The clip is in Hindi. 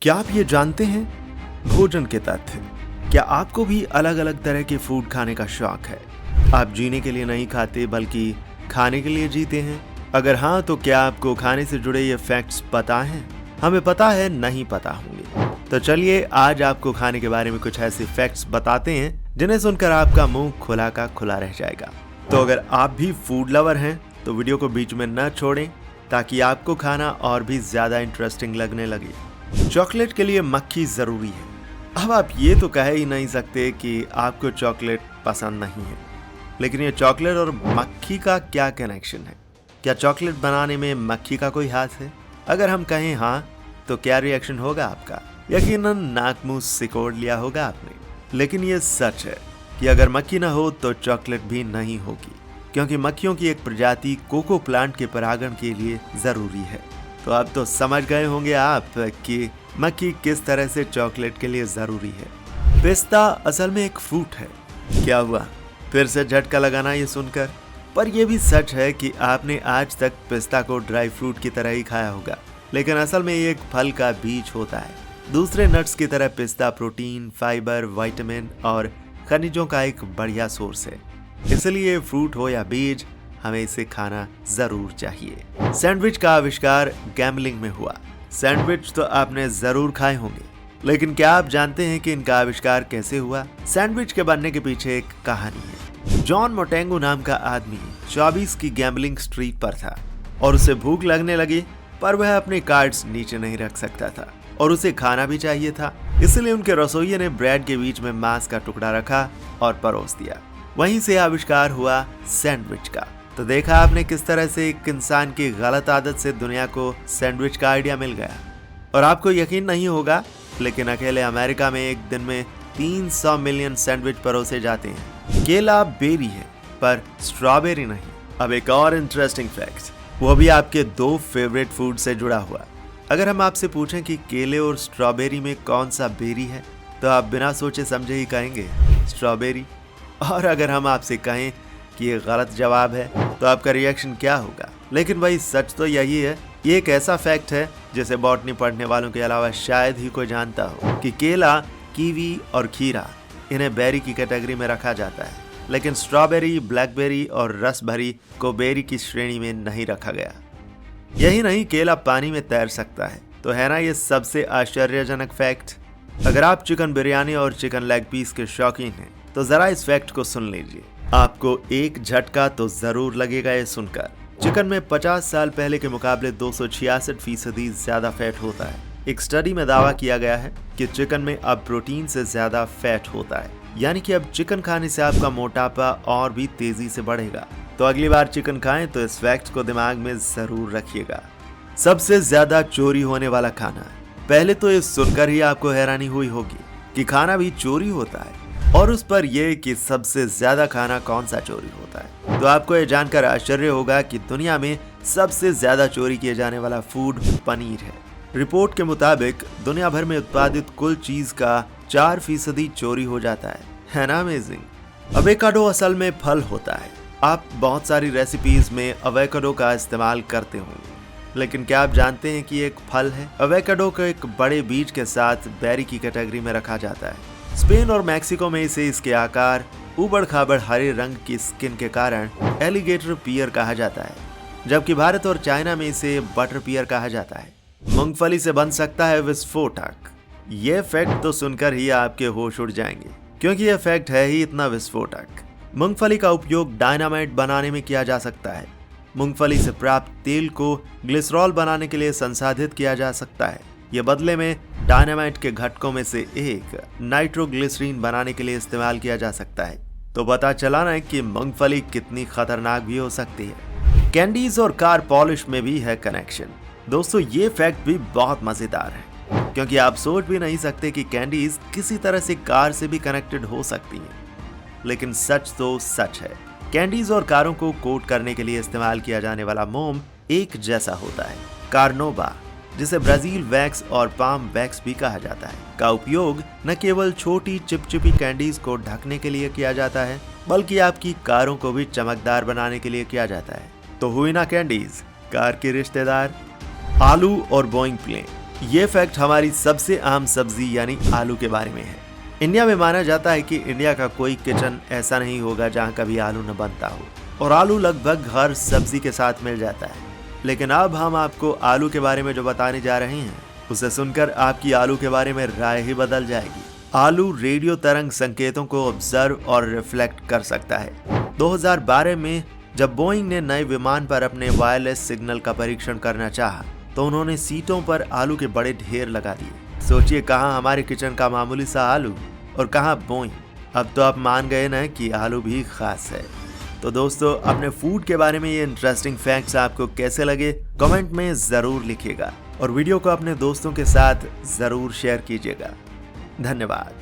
क्या आप ये जानते हैं? भोजन के तथ्य। क्या आपको भी अलग अलग तरह के फूड खाने का शौक है? आप जीने के लिए नहीं खाते बल्कि खाने के लिए जीते हैं? अगर हाँ, तो क्या आपको खाने से जुड़े ये फैक्ट्स पता हैं? हमें पता है नहीं पता होंगे। तो चलिए आज आपको खाने के बारे में कुछ ऐसे फैक्ट्स बताते हैं जिन्हें सुनकर आपका मुंह खुला का खुला रह जाएगा। तो अगर आप भी फूड लवर हैं तो वीडियो को बीच में न छोड़ें ताकि आपको खाना और भी ज्यादा इंटरेस्टिंग लगने लगे। चॉकलेट के लिए मक्खी जरूरी है। अब आप ये तो कह ही नहीं सकते कि आपको चॉकलेट पसंद नहीं है, लेकिन ये चॉकलेट और मक्खी का क्या कनेक्शन है? क्या चॉकलेट बनाने में मक्खी का कोई हाथ है? अगर हम कहें हाँ, तो क्या रिएक्शन होगा आपका? यकीनन नाक मुंह सिकोड़ लिया होगा आपने। लेकिन ये सच है कि अगर मक्खी ना हो तो चॉकलेट भी नहीं होगी, क्योंकि मक्खियों की एक प्रजाति कोको प्लांट के परागण के लिए जरूरी है। तो अब तो समझ गए होंगे आप कि मक्खी किस तरह से चॉकलेट के लिए जरूरी है। पिस्ता असल में एक फ्रूट है। क्या हुआ, फिर से झटका लगाना ये सुनकर? पर यह भी सच है कि आपने आज तक पिस्ता को ड्राई फ्रूट की तरह ही खाया होगा, लेकिन असल में ये एक फल का बीज होता है। दूसरे नट्स की तरह पिस्ता प्रोटीन, फाइबर, विटामिन और खनिजों का एक बढ़िया सोर्स है। इसलिए फ्रूट हो या बीज, हमें इसे खाना जरूर चाहिए। सैंडविच का आविष्कार गैम्बलिंग में हुआ। सैंडविच तो आपने जरूर खाए होंगे, लेकिन क्या आप जानते हैं कि इनका आविष्कार कैसे हुआ? सैंडविच के बनने के पीछे एक कहानी है। जॉन मोटेंगो नाम का आदमी 24 की गैम्बलिंग स्ट्रीट पर था और उसे भूख लगने लगी, पर वह अपने कार्ड्स नीचे नहीं रख सकता था और उसे खाना भी चाहिए था। इसलिए उनके रसोइये ने ब्रेड के बीच में मांस का टुकड़ा रखा और परोस दिया। वहीं से आविष्कार हुआ सैंडविच का। तो देखा आपने किस तरह से एक इंसान की गलत आदत से दुनिया को सैंडविच का आइडिया मिल गया। और आपको यकीन नहीं होगा, लेकिन अकेले अमेरिका में एक दिन में 300 मिलियन सैंडविच परोसे जाते हैं। केला बेरी है पर स्ट्रॉबेरी नहीं। अब एक और इंटरेस्टिंग फैक्ट, वो भी आपके दो फेवरेट फूड से जुड़ा हुआ। अगर हम आपसे पूछें कि केले और स्ट्रॉबेरी में कौन सा बेरी है, तो आप बिना सोचे समझे ही कहेंगे स्ट्रॉबेरी। और अगर हम आपसे कहें कि ये गलत जवाब है, तो आपका रिएक्शन क्या होगा? लेकिन भाई सच तो यही है। ये एक ऐसा फैक्ट है जिसे बॉटनी पढ़ने वालों के अलावा शायद ही कोई जानता हो कि केला, कीवी और खीरा, इन्हें बेरी की कैटेगरी में रखा जाता है, लेकिन स्ट्रॉबेरी, ब्लैकबेरी और रसभरी को बेरी की श्रेणी में नहीं रखा गया। यही नहीं, केला पानी में तैर सकता है। तो है ना ये सबसे आश्चर्यजनक फैक्ट। अगर आप चिकन बिरयानी और चिकन लेग पीस के शौकीन हैं, तो जरा इस फैक्ट को सुन लीजिए। आपको एक झटका तो जरूर लगेगा ये सुनकर। चिकन में 50 साल पहले के मुकाबले 266% ज्यादा फैट होता है। एक स्टडी में दावा किया गया है कि चिकन में अब प्रोटीन से ज्यादा फैट होता है, यानी कि अब चिकन खाने से आपका मोटापा और भी तेजी से बढ़ेगा। तो अगली बार चिकन खाएं तो इस फैक्ट को दिमाग में जरूर रखिएगा। सबसे ज्यादा चोरी होने वाला खाना। पहले तो ये सुनकर ही आपको हैरानी हुई होगी कि खाना भी चोरी होता है, और उस पर यह कि सबसे ज्यादा खाना कौन सा चोरी होता है। तो आपको यह जानकर आश्चर्य होगा कि दुनिया में सबसे ज्यादा चोरी किए जाने वाला फूड पनीर है। रिपोर्ट के मुताबिक दुनिया भर में उत्पादित कुल चीज का 4% चोरी हो जाता है ना? अमेजिंग। अवेकाडो असल में फल होता है। आप बहुत सारी रेसिपीज में अवेकाडो का इस्तेमाल करते होंगे, लेकिन क्या आप जानते हैं कि एक फल है? अवेकाडो को एक बड़े बीज के साथ बेरी की कैटेगरी में रखा जाता है। स्पेन और मैक्सिको में इसे इसके आकार, उबड़ खाबड़ हरे रंग की स्किन के कारण एलिगेटर पियर कहा जाता है, जबकि भारत और चाइना में इसे बटर पियर कहा जाता है। मूंगफली से बन सकता है विस्फोटक। ये फैक्ट तो सुनकर ही आपके होश उड़ जाएंगे, क्योंकि यह फैक्ट है ही इतना विस्फोटक। मूंगफली का उपयोग डायनामाइट बनाने में किया जा सकता है। मूंगफली से प्राप्त तेल को ग्लिसरॉल बनाने के लिए संसाधित किया जा सकता है। यह बदले में डायनामाइट के घटकों में से एक नाइट्रोग्लिसरीन बनाने के लिए इस्तेमाल किया जा सकता है। तो पता चला ना कि मूंगफली कितनी खतरनाक भी हो सकती है। कैंडीज और कार पॉलिश में भी है कनेक्शन। दोस्तों ये फैक्ट भी बहुत मजेदार है, क्योंकि आप सोच भी नहीं सकते कि कैंडीज किसी तरह से कार से भी कनेक्टेड हो सकती हैं। लेकिन सच तो सच है। कैंडीज और कारों को कोट करने के लिए इस्तेमाल किया जाने वाला मोम एक जैसा होता है। कार्नोबा, जिसे ब्राजील वैक्स और पाम वैक्स भी कहा जाता है, का उपयोग न केवल छोटी चिपचिपी कैंडीज को ढकने के लिए किया जाता है, बल्कि आपकी कारों को भी चमकदार बनाने के लिए किया जाता है। तो हुई ना कैंडीज कार के रिश्तेदार। आलू और बोइंग प्लेन। ये फैक्ट हमारी सबसे आम सब्जी यानी आलू के बारे में है। इंडिया में माना जाता है कि इंडिया का कोई किचन ऐसा नहीं होगा जहाँ कभी आलू न बनता हो, और आलू लगभग हर सब्जी के साथ मिल जाता है। लेकिन अब हम आपको आलू के बारे में जो बताने जा रहे हैं उसे सुनकर आपकी आलू के बारे में राय ही बदल जाएगी। आलू रेडियो तरंग संकेतों को ऑब्जर्व और रिफ्लेक्ट कर सकता है। 2012 में जब बोइंग ने नए विमान पर अपने वायरलेस सिग्नल का परीक्षण करना चाहा तो उन्होंने सीटों पर आलू के बड़े ढेर लगा दिए। सोचिए, कहाँ हमारे किचन का मामूली सा आलू और कहाँ बोइंग। अब तो आप मान गए ना कि आलू भी खास है। तो दोस्तों, अपने फूड के बारे में ये इंटरेस्टिंग फैक्ट्स आपको कैसे लगे कमेंट में ज़रूर लिखिएगा और वीडियो को अपने दोस्तों के साथ ज़रूर शेयर कीजिएगा। धन्यवाद।